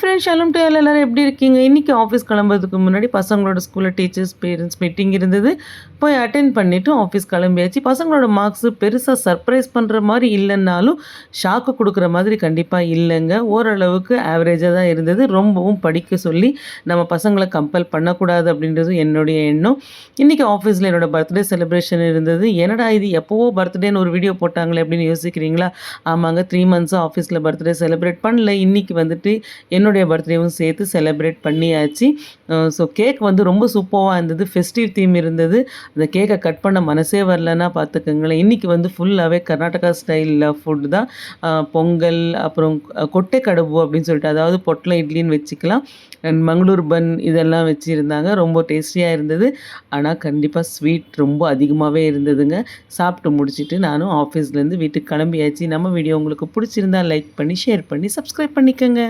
Friends ஷாலும் to எல்லாரும் எப்படி இருக்கீங்க? இன்றைக்கி ஆஃபீஸ் கிளம்புறதுக்கு முன்னாடி பசங்களோட ஸ்கூலில் டீச்சர்ஸ் பேரண்ட்ஸ் மீட்டிங் இருந்தது. போய் அட்டெண்ட் பண்ணிவிட்டு ஆஃபீஸ் கிளம்பியாச்சு. பசங்களோட மார்க்ஸு பெருசாக சர்ப்ரைஸ் பண்ணுற மாதிரி இல்லைன்னாலும் ஷாக்கு கொடுக்குற மாதிரி கண்டிப்பாக இல்லைங்க. ஓரளவுக்கு ஆவரேஜாக தான் இருந்தது. ரொம்பவும் படிக்க சொல்லி நம்ம பசங்களை கம்பல் பண்ணக்கூடாது அப்படின்றது என்னுடைய எண்ணம். இன்றைக்கி ஆஃபீஸில் என்னோடய பர்த்டே செலிப்ரேஷன் இருந்தது. என்னடா இது எப்போவோ பர்த்டேன்னு ஒரு வீடியோ போட்டாங்களே அப்படின்னு யோசிக்கிறீங்களா? ஆமாங்க, 3 மந்த்ஸாக ஆஃபீஸில் பர்த்டே செலிப்ரேட் பண்ணல. இன்றைக்கி வந்துட்டு என்னுடைய பர்த்டேவும் சேர்த்து செலிப்ரேட் பண்ணியாச்சு. ஸோ கேக் வந்து ரொம்ப சூப்பராக இருந்தது. ஃபெஸ்டிவ் தீம் இருந்தது. அந்த கேக்கை கட் பண்ண மனசே வரலன்னா பார்த்துக்கங்களேன். இன்றைக்கி வந்து ஃபுல்லாகவே கர்நாடகா ஸ்டைலில் ஃபுட் தான். பொங்கல், அப்புறம் கொட்டை கடவு அப்படின்னு சொல்லிட்டு, அதாவது பொட்டலம் இட்லின்னு வச்சுக்கலாம், அண்ட் மங்களூர் பன் இதெல்லாம் வச்சுருந்தாங்க. ரொம்ப டேஸ்டியாக இருந்தது. ஆனால் கண்டிப்பாக ஸ்வீட் ரொம்ப அதிகமாகவே இருந்ததுங்க. சாப்பிட்டு முடிச்சுட்டு நானும் ஆஃபீஸ்லேருந்து வீட்டுக்கு கிளம்பியாச்சு. நம்ம வீடியோ உங்களுக்கு பிடிச்சிருந்தா லைக் பண்ணி, ஷேர் பண்ணி, சப்ஸ்கிரைப் பண்ணிக்கோங்க.